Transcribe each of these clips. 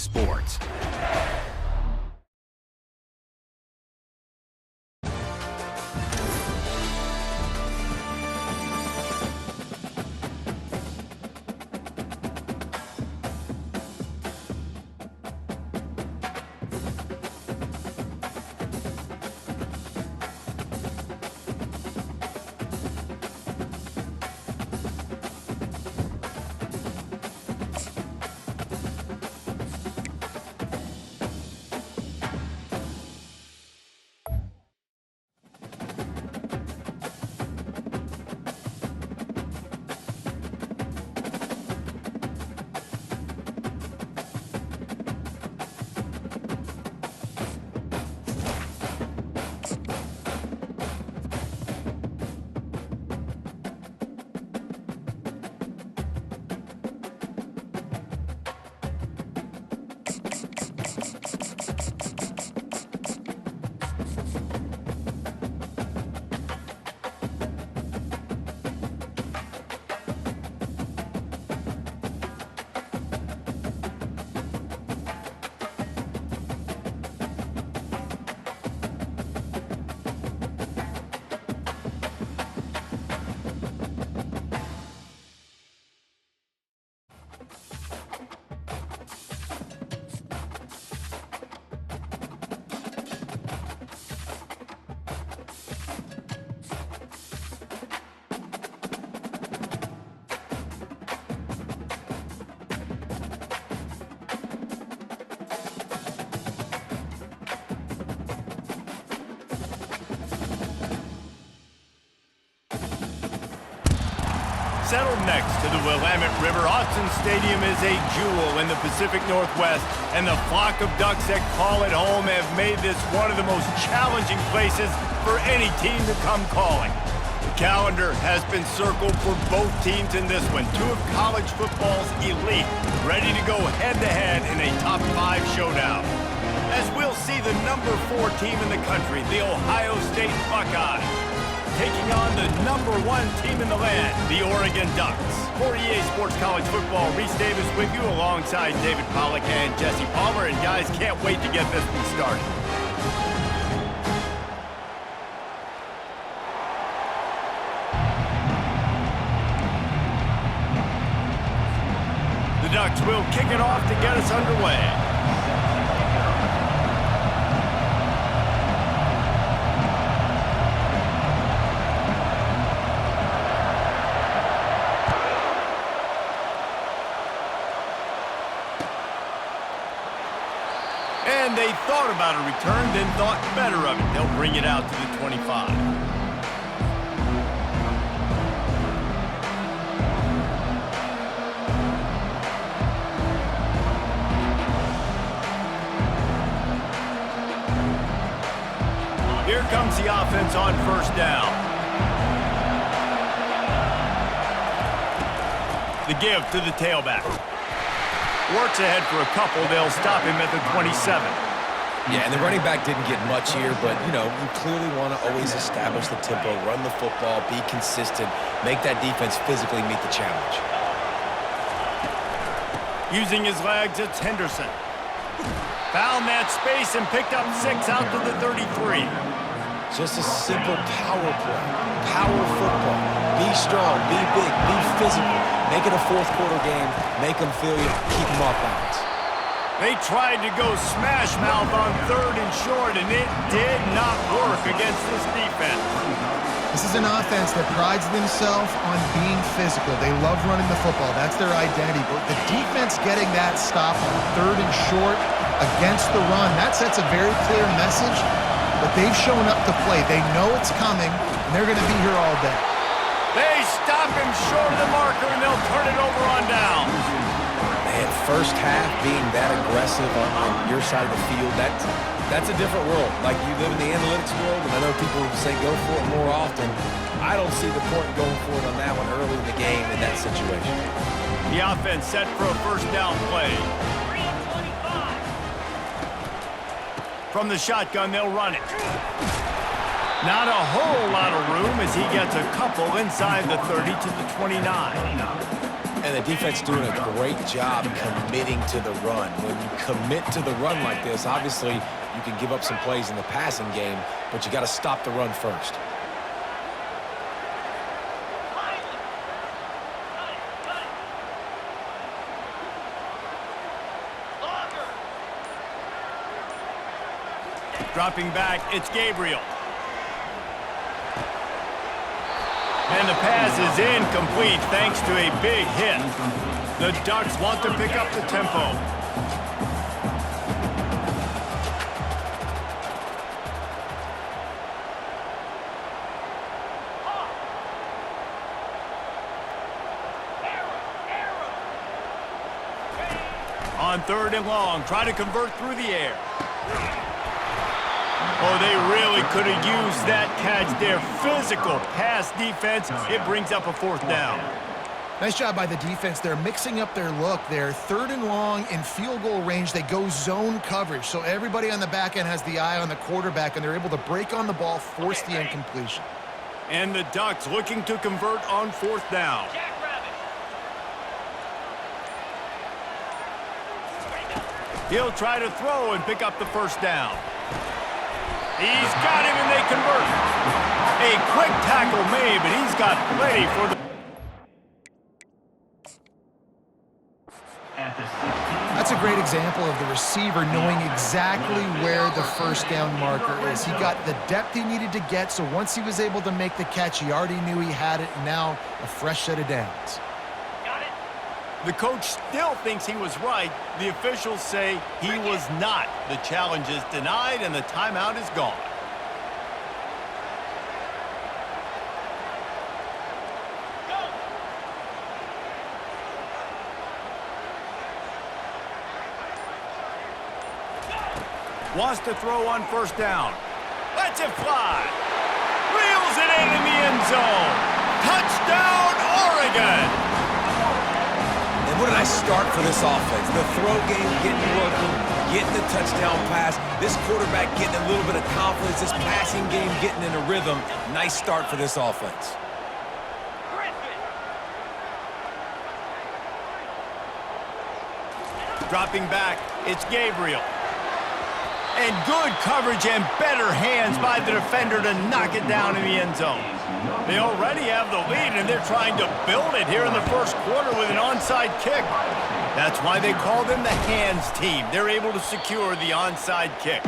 sports. Settled next to the Willamette River, Autzen Stadium is a jewel in the Pacific Northwest, and the flock of Ducks that call it home have made this one of the most challenging places for any team to come calling. The calendar has been circled for both teams in this one. Two of college football's elite, ready to go head-to-head in a top-5 showdown. As we'll see the number 4 team in the country, the Ohio State Buckeyes, taking on the number 1 team in the land, the Oregon Ducks. For EA Sports College Football, Reese Davis with you alongside David Pollack and Jesse Palmer. And guys, can't wait to get this one started. The Ducks will kick it off to get us underway. And they thought about a return, then thought better of it. They'll bring it out to the 25. Here comes the offense on first down. The give to the tailback. Works ahead for a couple. They'll stop him at the 27. Yeah, and the running back didn't get much here, but, you know, you clearly want to always establish the tempo, run the football, be consistent, make that defense physically meet the challenge. Using his legs, it's Henderson. Found that space and picked up 6 out to the 33. Just a simple power play, power football. Be strong, be big, be physical. Make it a fourth-quarter game, make them feel you, keep them off balance. They tried to go smash mouth on 3rd and short, and it did not work against this defense. This is an offense that prides themselves on being physical. They love running the football. That's their identity. But the defense getting that stop on 3rd and short against the run, that sets a very clear message. But they've shown up to play. They know it's coming, and they're going to be here all day. They stop him short of the marker, and they'll turn it over on downs. Man, first half being that aggressive on your side of the field, that's a different world. Like, you live in the analytics world, and I know people say go for it more often. I don't see the point in going for it on that one early in the game in that situation. The offense set for a first down play. From the shotgun, they'll run it. Not a whole lot of room as he gets a couple inside the 30 to the 29. And the defense doing a great job committing to the run. When you commit to the run like this, obviously you can give up some plays in the passing game, but you got to stop the run first. Dropping back, it's Gabriel. And the pass is incomplete thanks to a big hit. The Ducks want to pick up the tempo. On 3rd and long, try to convert through the air. Oh, they really could have used that catch there. Physical pass defense. It brings up a 4th down. Nice job by the defense. They're mixing up their look. They're 3rd and long in field goal range. They go zone coverage. So everybody on the back end has the eye on the quarterback, and they're able to break on the ball, force the incompletion. And the Ducks looking to convert on 4th down. He'll try to throw and pick up the 1st down. He's got him, and they convert. A quick tackle made, but he's got plenty for the... That's a great example of the receiver knowing exactly where the 1st down marker is. He got the depth he needed to get, so once he was able to make the catch, he already knew he had it, and now a fresh set of downs. The coach still thinks he was right. The officials say he was not. The challenge is denied, and the timeout is gone. Wants to throw on 1st down. Lets it fly. Reels it in the end zone. Touchdown, Oregon! What a nice start for this offense. The throw game getting working, getting the touchdown pass. This quarterback getting a little bit of confidence. This passing game getting in a rhythm. Nice start for this offense. Dropping back, it's Gabriel. And good coverage and better hands by the defender to knock it down in the end zone. They already have the lead, and they're trying to build it here in the 1st quarter with an onside kick. That's why they call them the hands team. They're able to secure the onside kick.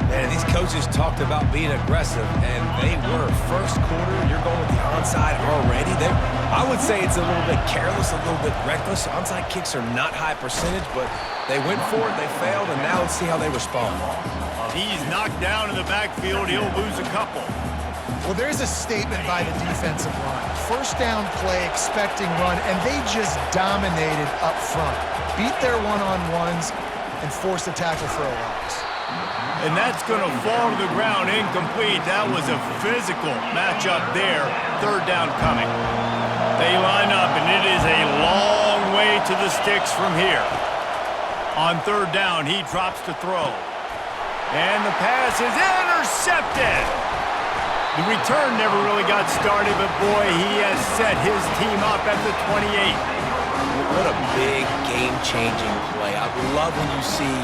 Man, these coaches talked about being aggressive, and they were. 1st quarter, you're going with the onside already. I would say it's a little bit careless, a little bit reckless. Onside kicks are not high percentage, but they went for it, they failed, and now let's see how they respond. He's knocked down in the backfield. He'll lose a couple. Well, there's a statement by the defensive line. 1st down play, expecting run, and they just dominated up front. Beat their one-on-ones and forced a tackle for a loss. And that's going to fall to the ground incomplete. That was a physical matchup there. 3rd down coming. They line up, and it is a long way to the sticks from here. On 3rd down, he drops to throw. And the pass is intercepted. The return never really got started, but boy, he has set his team up at the 28. What a big game-changing play. I love when you see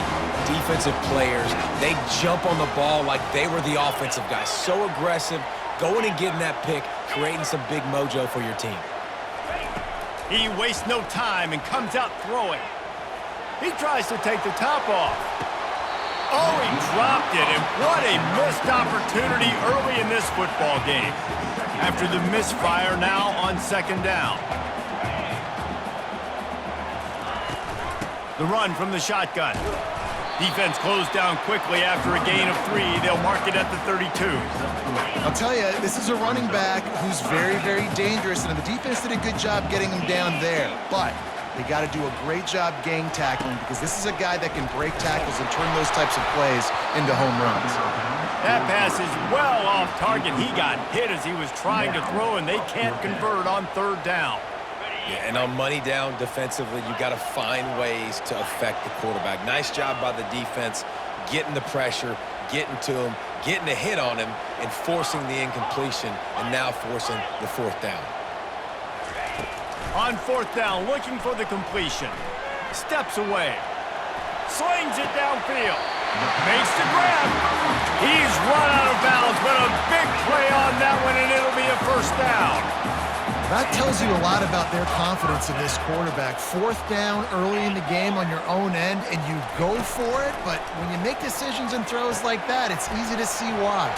defensive players, they jump on the ball like they were the offensive guys. So aggressive, going and getting that pick, creating some big mojo for your team. He wastes no time and comes out throwing. He tries to take the top off. Oh, he dropped it, and what a missed opportunity early in this football game. After the misfire, now on 2nd down. The run from the shotgun. Defense closed down quickly after a gain of 3. They'll mark it at the 32. I'll tell you, this is a running back who's very, very dangerous, and the defense did a good job getting him down there. But they got to do a great job gang tackling, because this is a guy that can break tackles and turn those types of plays into home runs. That pass is well off target. He got hit as he was trying to throw, and they can't convert on 3rd down. Yeah, and on money down defensively, you got to find ways to affect the quarterback. Nice job by the defense, getting the pressure, getting to him, getting a hit on him, and forcing the incompletion, and now forcing the 4th down. On fourth down, looking for the completion. Steps away. Slings it downfield. Makes the grab. He's run out of bounds, but a big play on that one, and it'll be a first down. That tells you a lot about their confidence in this quarterback. Fourth down early in the game on your own end, and you go for it, but when you make decisions and throws like that, it's easy to see why.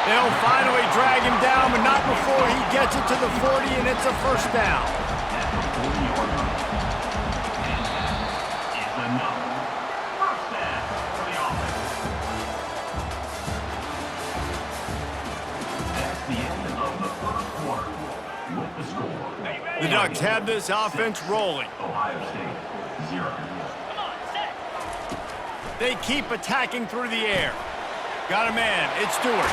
They'll finally drag him down, but not before he gets it to the 40, and it's a first down. The Ducks have this offense rolling. They keep attacking through the air. Got a man. It's Stewart.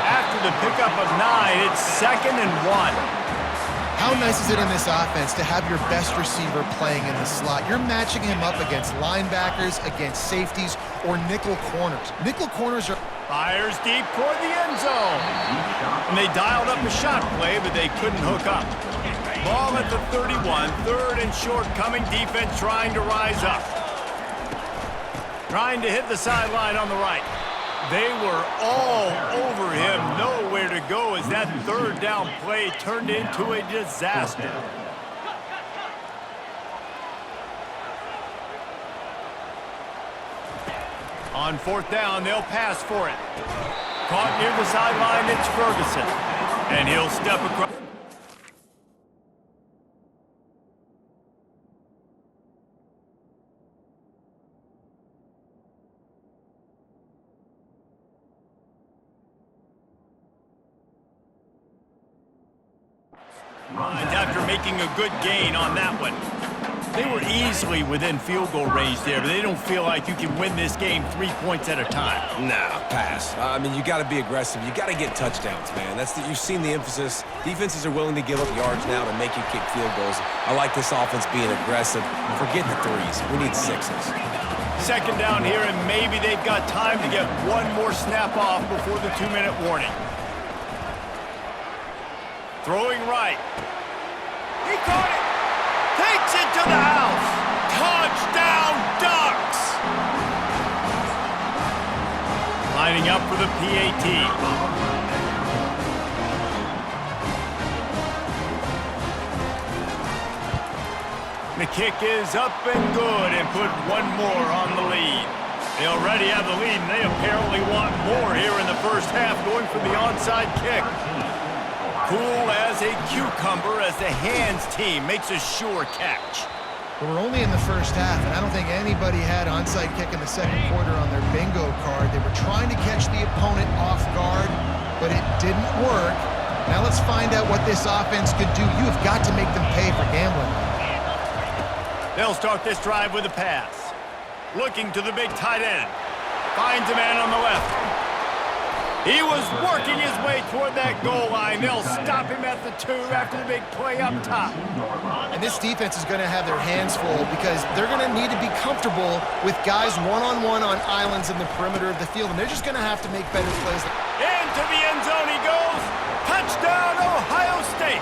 After the pickup of 9, it's 2nd and 1. How nice is it in this offense to have your best receiver playing in the slot? You're matching him up against linebackers, against safeties, or nickel corners. Nickel corners are... Fires deep toward the end zone. And they dialed up a shot play, but they couldn't hook up. Ball at the 31, 3rd and short, coming defense trying to rise up. Trying to hit the sideline on the right. They were all over him, nowhere to go as that 3rd down play turned into a disaster. On 4th down, they'll pass for it. Caught near the sideline, it's Ferguson. And he'll step across. After making a good gain on that one. They were easily within field goal range there, but they don't feel like you can win this game 3 points at a time. Nah, pass. I mean, you got to be aggressive. You got to get touchdowns, man. You've seen the emphasis. Defenses are willing to give up yards now to make you kick field goals. I like this offense being aggressive. Forget the 3s. We need 6s. 2nd down here, and maybe they've got time to get one more snap off before the 2-minute warning. Throwing right. He caught it. Takes it to the house. Touchdown, Ducks! Lining up for the PAT. The kick is up and good and put one more on the lead. They already have the lead, and they apparently want more here in the first half, going for the onside kick. Cool as a cucumber as the hands team makes a sure catch. But we're only in the first half, and I don't think anybody had onside kick in the 2nd quarter on their bingo card. They were trying to catch the opponent off guard, but it didn't work. Now let's find out what this offense could do. You have got to make them pay for gambling. They'll start this drive with a pass. Looking to the big tight end. Finds a man on the left. He was working his way toward that goal line. They'll stop him at the 2 after the big play up top. And this defense is going to have their hands full because they're going to need to be comfortable with guys one-on-one on islands in the perimeter of the field, and they're just going to have to make better plays. Into the end zone he goes. Touchdown, Ohio State.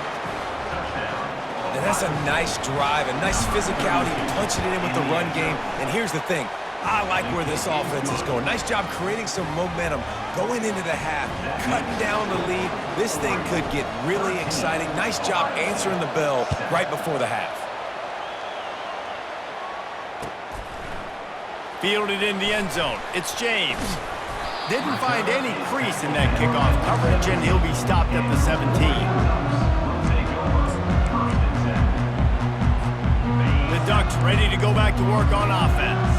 And that's a nice drive, a nice physicality, punching it in with the run game. And here's the thing. I like where this offense is going. Nice job creating some momentum, going into the half, cutting down the lead. This thing could get really exciting. Nice job answering the bell right before the half. Fielded in the end zone. It's James. Didn't find any crease in that kickoff coverage, and he'll be stopped at the 17. The Ducks ready to go back to work on offense.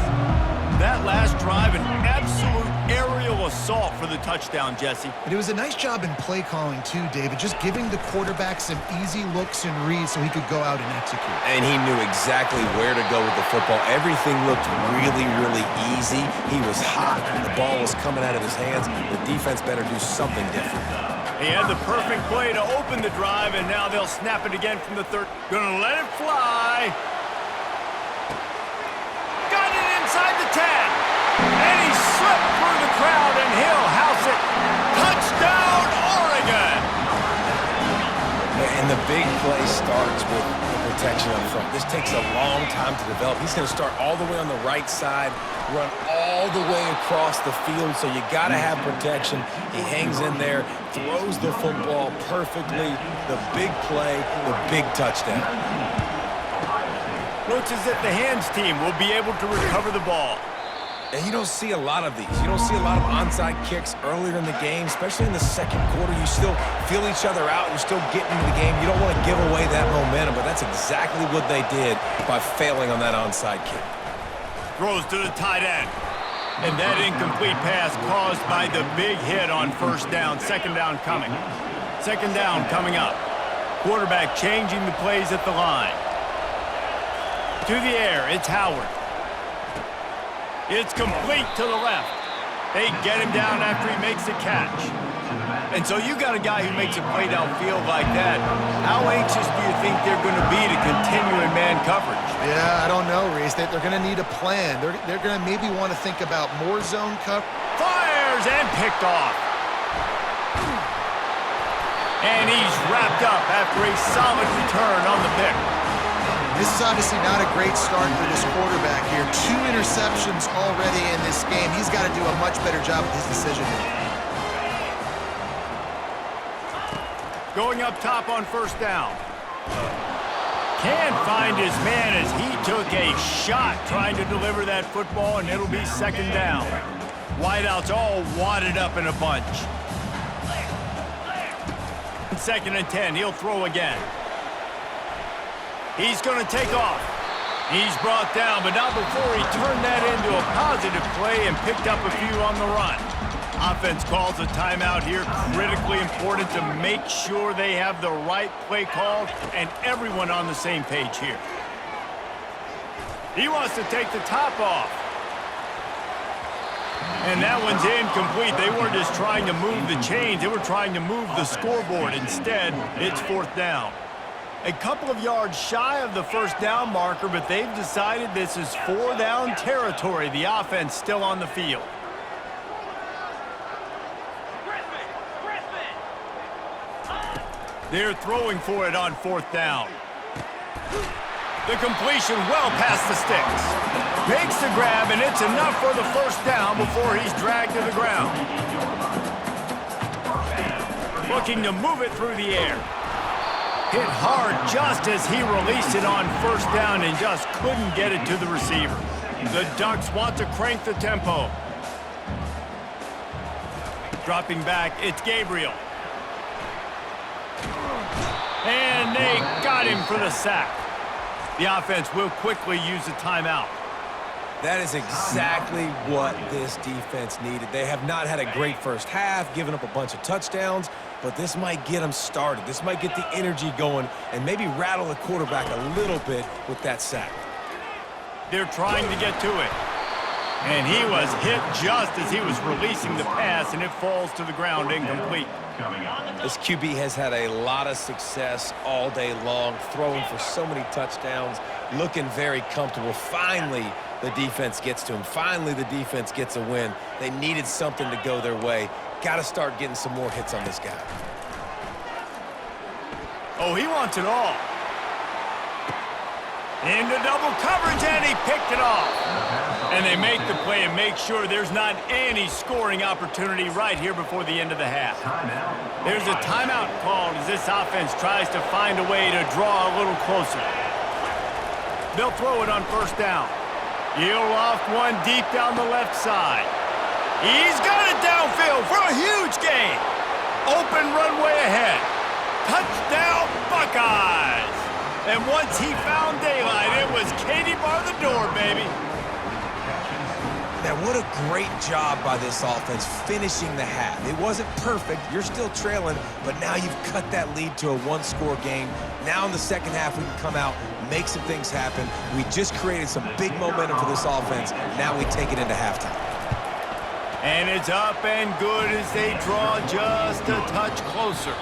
That last drive, an absolute aerial assault for the touchdown, Jesse. But it was a nice job in play calling, too, David, just giving the quarterback some easy looks and reads so he could go out and execute. And he knew exactly where to go with the football. Everything looked really, really easy. He was hot. The ball was coming out of his hands. The defense better do something different. He had the perfect play to open the drive, and now they'll snap it again from the 3rd. Gonna let it fly. Inside the 10, and he slipped through the crowd, and he'll house it. Touchdown, Oregon! And the big play starts with the protection up front. This takes a long time to develop. He's going to start all the way on the right side, run all the way across the field, so you got to have protection. He hangs in there, throws the football perfectly. The big play, the big touchdown. Looks as if the hands team will be able to recover the ball. And you don't see a lot of these. You don't see a lot of onside kicks earlier in the game, especially in the second quarter. You still feel each other out. You're still getting into the game. You don't want to give away that momentum, but that's exactly what they did by failing on that onside kick. Throws to the tight end. And that incomplete pass caused by the big hit on first down. Second down coming. Second down coming up. Quarterback changing the plays at the line. To the air, it's Howard. It's complete to the left. They get him down after he makes the catch. And so you got a guy who makes a play downfield like that. How anxious do you think they're going to be to continue in man coverage? Yeah, I don't know, Reese. They're going to need a plan. They're going to maybe want to think about more zone coverage. Fires and picked off. And he's wrapped up after a solid return on the pick. This is obviously not a great start for this quarterback here. 2 interceptions already in this game. He's got to do a much better job with his decision-making. Going up top on first down. Can't find his man as he took a shot trying to deliver that football, and it'll be second down. Wideouts all wadded up in a bunch. Second and 10, he'll throw again. He's going to take off. He's brought down, but not before he turned that into a positive play and picked up a few on the run. Offense calls a timeout here. Critically important to make sure they have the right play called and everyone on the same page here. He wants to take the top off. And that one's incomplete. They weren't just trying to move the chains. They were trying to move the scoreboard. Instead, it's fourth down. A couple of yards shy of the first down marker, but they've decided this is 4-down territory. The offense still on the field. They're throwing for it on fourth down. The completion well past the sticks. Makes the grab, and it's enough for the first down before he's dragged to the ground. Looking to move it through the air. Hit hard just as he released it on first down and just couldn't get it to the receiver. The Ducks want to crank the tempo. Dropping back, it's Gabriel. And they got him for the sack. The offense will quickly use a timeout. That is exactly what this defense needed. They have not had a great first half, given up a bunch of touchdowns, but this might get them started. This might get the energy going and maybe rattle the quarterback a little bit with that sack. They're trying to get to it. And he was hit just as he was releasing the pass, and it falls to the ground incomplete. This QB has had a lot of success all day long, throwing for so many touchdowns, looking very comfortable. Finally, the defense gets to him. Finally, the defense gets a win. They needed something to go their way. Got to start getting some more hits on this guy. Oh, he wants it all. Into double coverage, and he picked it off. And they make the play and make sure there's not any scoring opportunity right here before the end of the half. There's a timeout called as this offense tries to find a way to draw a little closer. They'll throw it on first down. He'll loft one deep down the left side. He's got it downfield for a huge gain. Open runway ahead. Touchdown, Buckeyes. And once he found daylight, it was Katie bar the door, baby. Now, what a great job by this offense finishing the half. It wasn't perfect. You're still trailing, but now you've cut that lead to a one-score game. Now in the second half, we can come out, make some things happen. We just created some big momentum for this offense. Now we take it into halftime. And it's up and good as they draw just a touch closer.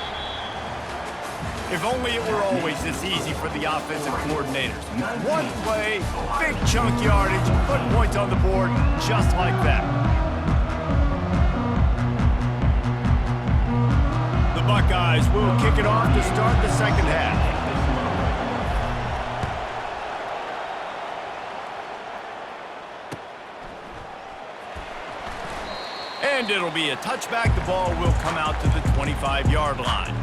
If only it were always this easy for the offensive coordinators. One play, big chunk yardage, put points on the board just like that. The Buckeyes will kick it off to start the second half. And it'll be a touchback. The ball will come out to the 25-yard line.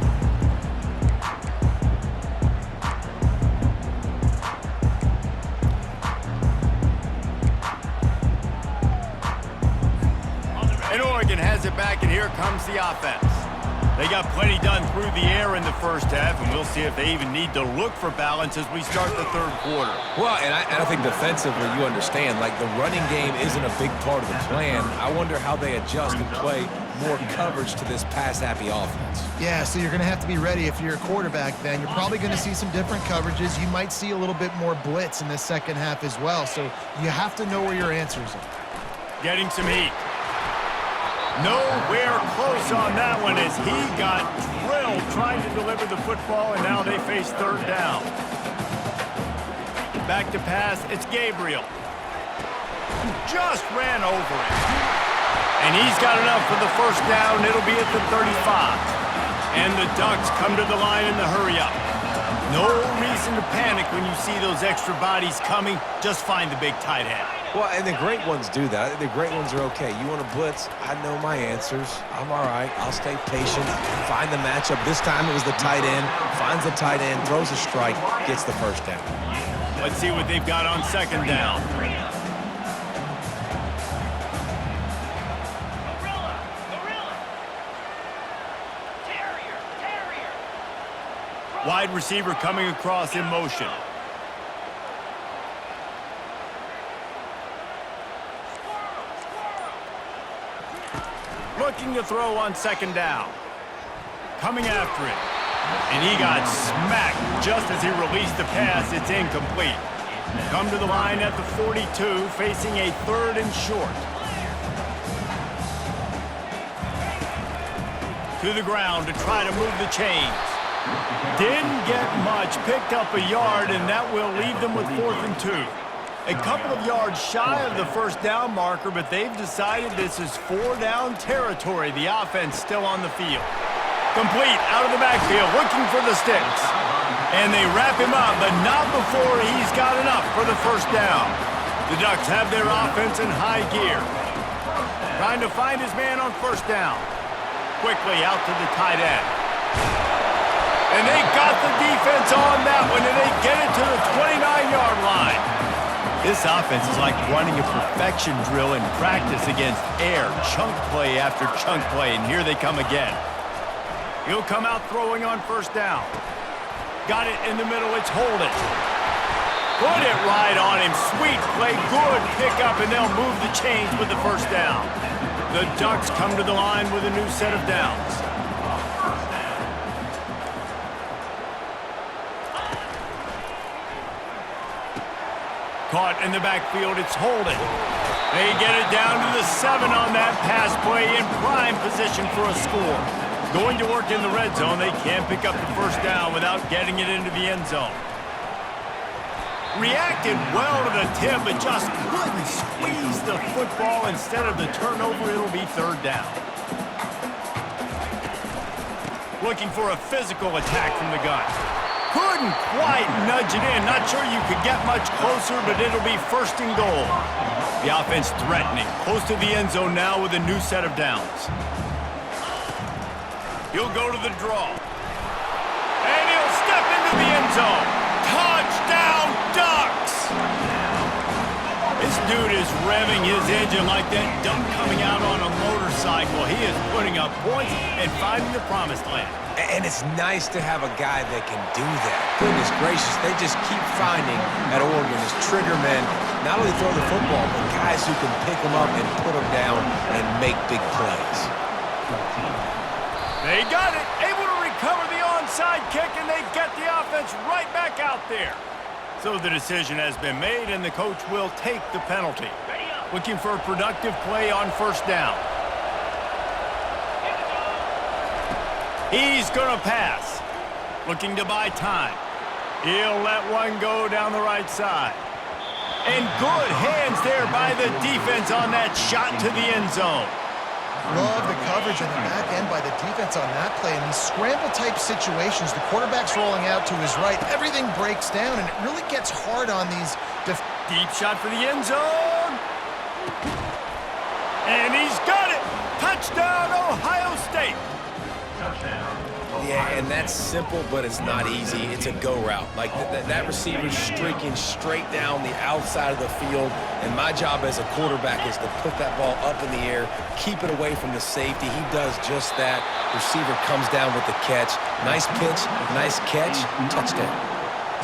And Oregon has it back, and here comes the offense. They got plenty done through the air in the first half, and we'll see if they even need to look for balance as we start the third quarter. Well, and I think defensively, you understand, like the running game isn't a big part of the plan. I wonder how they adjust and play more coverage to this pass-happy offense. Yeah, so you're going to have to be ready if you're a quarterback then. You're probably going to see some different coverages. You might see a little bit more blitz in the second half as well, so you have to know where your answers are. Getting some heat. Nowhere close on that one as he got drilled trying to deliver the football, and now they face third down. Back to pass, it's Gabriel. Just ran over it. And he's got enough for the first down. It'll be at the 35. And the Ducks come to the line in the hurry-up. No reason to panic when you see those extra bodies coming. Just find the big tight end. Well, and the great ones do that. The great ones are okay. You want to blitz? I know my answers. I'm all right. I'll stay patient. Find the matchup. This time it was the tight end. Finds the tight end, throws a strike, gets the first down. Let's see what they've got on second down. Wide receiver coming across in motion. Looking to throw on second down. Coming after it. And he got smacked just as he released the pass. It's incomplete. Come to the line at the 42, facing a third and short. To the ground to try to move the chains. Didn't get much. Picked up a yard, and that will leave them with 4th and 2. A couple of yards shy of the first down marker, but they've decided this is 4-down territory. The offense still on the field. Complete out of the backfield, looking for the sticks. And they wrap him up, but not before he's got enough for the first down. The Ducks have their offense in high gear. Trying to find his man on first down. Quickly out to the tight end. And they got the defense on that one, and they get it to the 29-yard line. This offense is like running a perfection drill in practice against air, chunk play after chunk play, and here they come again. He'll come out throwing on first down. Got it in the middle, it's Holden. Put it right on him, sweet play, good pickup, and they'll move the chains with the first down. The Ducks come to the line with a new set of downs. Caught in the backfield, it's Holden. They get it down to the 7 on that pass play in prime position for a score. Going to work in the red zone, they can't pick up the first down without getting it into the end zone. Reacted well to the tip, but just couldn't squeeze the football. Instead of the turnover, it'll be third down. Looking for a physical attack from the gun. Couldn't quite nudge it in. Not sure you could get much closer, but it'll be first and goal. The offense threatening. Close to the end zone now with a new set of downs. He'll go to the draw. And he'll step into the end zone. Touchdown, Ducks! This dude is revving his engine like that duck coming out on a motorcycle. He is putting up points and finding the promised land. And it's nice to have a guy that can do that. Goodness gracious, they just keep finding at Oregon as trigger men, not only throw the football, but guys who can pick them up and put them down and make big plays. They got it, able to recover the onside kick, and they get the offense right back out there. So the decision has been made, and the coach will take the penalty. Looking for a productive play on first down. He's going to pass. Looking to buy time. He'll let one go down the right side. And good hands there by the defense on that shot to the end zone. Love the coverage in the back end by the defense on that play. In these scramble-type situations, the quarterback's rolling out to his right. Everything breaks down, and it really gets hard on these deep shot for the end zone. And he's got it. Touchdown, Ohio State. Yeah, and that's simple, but it's not easy. It's a go route. Like that receiver's streaking straight down the outside of the field, and my job as a quarterback is to put that ball up in the air, keep it away from the safety. He does just that. Receiver comes down with the catch. Nice pitch, nice catch, touchdown.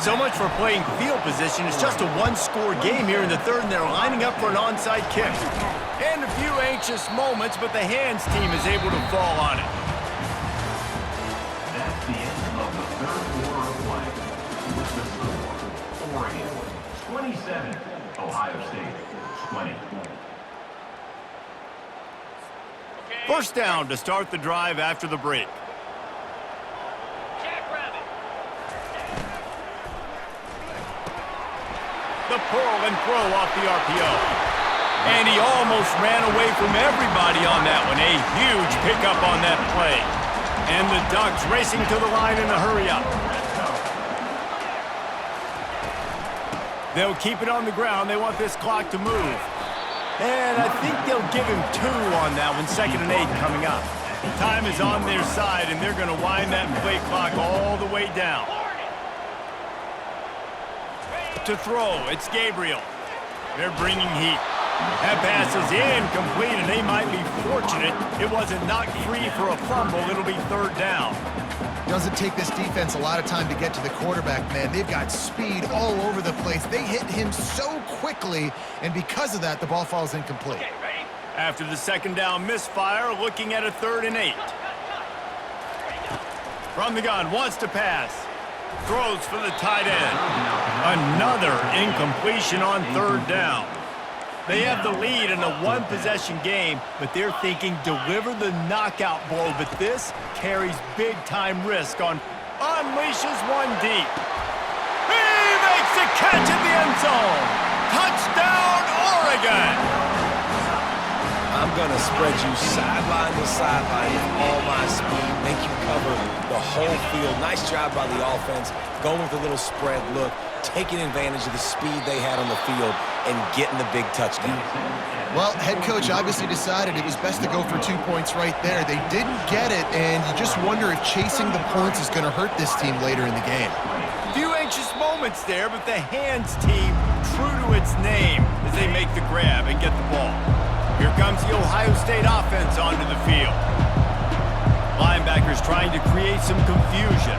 So much for playing field position. It's just a one-score game here in the third, and they're lining up for an onside kick. And a few anxious moments, but the hands team is able to fall on it. That's the end of the third quarter of play. With the score, Oregon 27, Ohio State 20. First down to start the drive after the break. The pull and throw off the RPO. And he almost ran away from everybody on that one. A huge pickup on that play. And the Ducks racing to the line in a hurry up. They'll keep it on the ground. They want this clock to move. And I think they'll give him 2 on that one. 2nd and 8 coming up. Time is on their side, and they're going to wind that play clock all the way down. To throw, it's Gabriel. They're bringing heat. That pass is incomplete, and they might be fortunate it wasn't knocked free for a fumble. It'll be 3rd down. Doesn't take this defense a lot of time to get to the quarterback, man. They've got speed all over the place. They hit him so quickly, and because of that, the ball falls incomplete. After the 2nd down misfire, looking at a 3rd and 8. From the gun, wants to pass. Throws for the tight end. Another incompletion on 3rd down. They have the lead in a one-possession game, but they're thinking deliver the knockout blow, but this carries big-time risk on unleashes one deep. He makes a catch in the end zone. Touchdown, Oregon. I'm going to spread you sideline to sideline with all my speed, make you cover the whole field. Nice job by the offense, going with a little spread look, taking advantage of the speed they had on the field and getting the big touchdown. Well, head coach obviously decided it was best to go for 2 points right there. They didn't get it, and you just wonder if chasing the points is going to hurt this team later in the game. Few anxious moments there, but the hands team true to its name as they make the grab and get the ball. Here comes the Ohio State offense onto the field. Linebackers trying to create some confusion.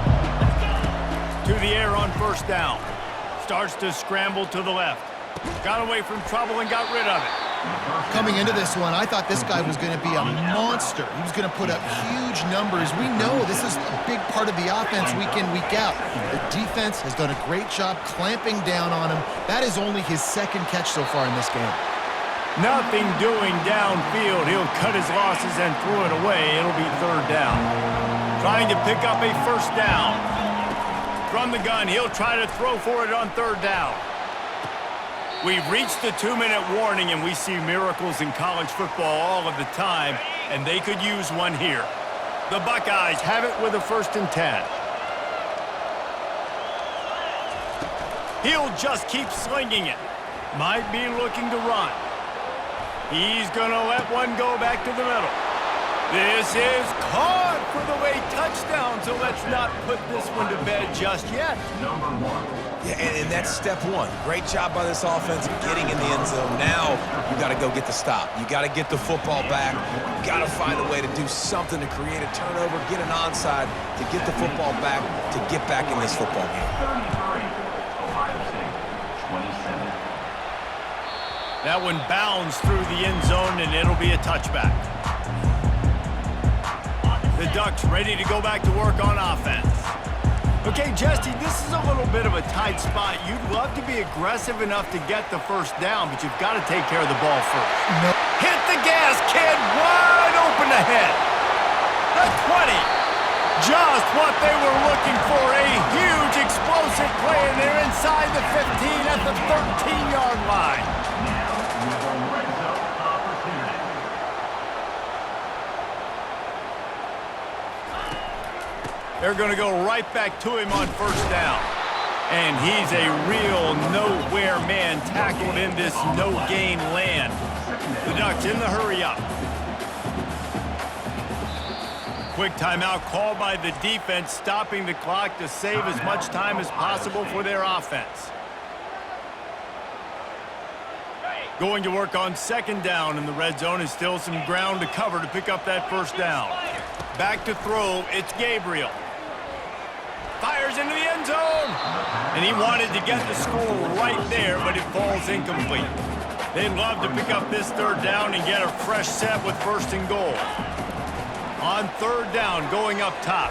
To the air on 1st down. Starts to scramble to the left. Got away from trouble and got rid of it. Coming into this one, I thought this guy was going to be a monster. He was going to put up huge numbers. We know this is a big part of the offense week in, week out. The defense has done a great job clamping down on him. That is only his 2nd catch so far in this game. Nothing doing downfield. He'll cut his losses and throw it away. It'll be 3rd down. Trying to pick up a 1st down. From the gun, he'll try to throw for it on 3rd down. We've reached the 2-minute warning, and we see miracles in college football all of the time, and they could use one here. The Buckeyes have it with a 1st and 10. He'll just keep slinging it. Might be looking to run. He's going to let one go back to the middle. This is caught for the late touchdown, so let's not put this one to bed just yet. Number 1. Yeah, and that's step 1. Great job by this offense getting in the end zone. Now you got to go get the stop. You got to get the football back. You got to find a way to do something to create a turnover, get an onside, to get the football back, to get back in this football game. 33, Ohio State 27. That one bounds through the end zone, and it'll be a touchback. The Ducks ready to go back to work on offense. Okay, Jesse, this is a little bit of a tight spot. You'd love to be aggressive enough to get the 1st down, but you've got to take care of the ball first. No. Hit the gas, kid. Wide open ahead. The 20. Just what they were looking for. A huge explosive play, and they're inside the 15 at the 13-yard line. They're going to go right back to him on first down. And he's a real nowhere man tackled in this no-gain land. The Ducks in the hurry-up. Quick timeout called by the defense, stopping the clock to save as much time as possible for their offense. Going to work on second down in the red zone, is still some ground to cover to pick up that first down. Back to throw, it's Gabriel. Fires into the end zone. And he wanted to get the score right there, but it falls incomplete. They'd love to pick up this third down and get a fresh set with first and goal. On third down, going up top.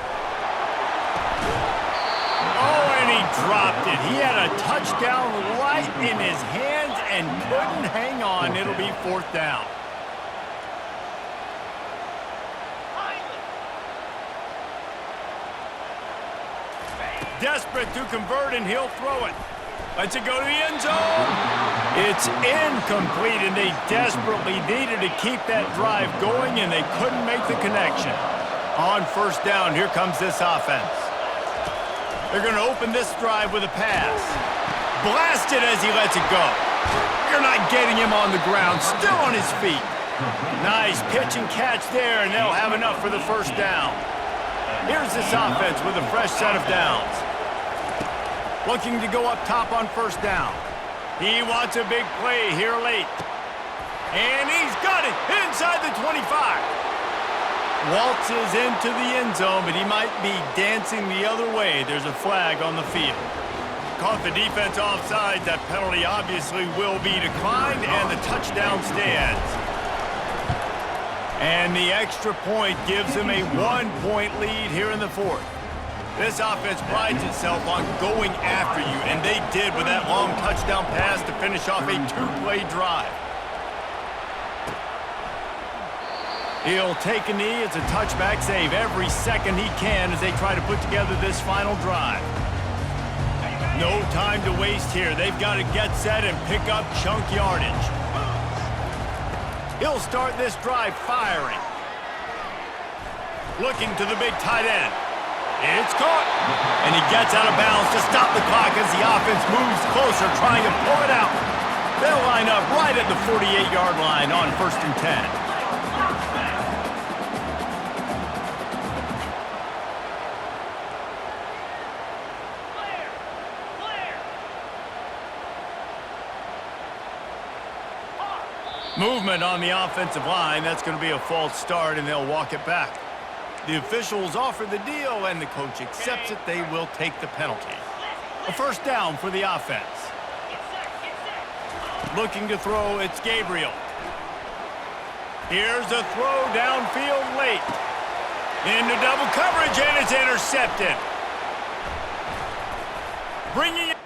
Oh, and he dropped it. He had a touchdown right in his hands and couldn't hang on. It'll be fourth down. Desperate to convert, and he'll throw it. Lets it go to the end zone. It's incomplete, and they desperately needed to keep that drive going, and they couldn't make the connection. On first down, here comes this offense. They're going to open this drive with a pass. Blasted as he lets it go. You're not getting him on the ground, still on his feet. Nice pitch and catch there, and they'll have enough for the first down. Here's this offense with a fresh set of downs. Looking to go up top on first down. He wants a big play here late. And he's got it inside the 25. Waltzes into the end zone, but he might be dancing the other way. There's a flag on the field. Caught the defense offside. That penalty obviously will be declined, and the touchdown stands. And the extra point gives him a 1-point lead here in the fourth. This offense prides itself on going after you, and they did with that long touchdown pass to finish off a two-play drive. He'll take a knee. It's a touchback save every second he can as they try to put together this final drive. No time to waste here. They've got to get set and pick up chunk yardage. He'll start this drive firing. Looking to the big tight end. It's caught. And he gets out of bounds to stop the clock as the offense moves closer, trying to pull it out. They'll line up right at the 48-yard line on first and 10. Movement on the offensive line. That's going to be a false start, and they'll walk it back. The officials offer the deal, and the coach accepts it. They will take the penalty. A first down for the offense. Looking to throw, it's Gabriel. Here's a throw downfield late. Into double coverage, and it's intercepted. Bringing it.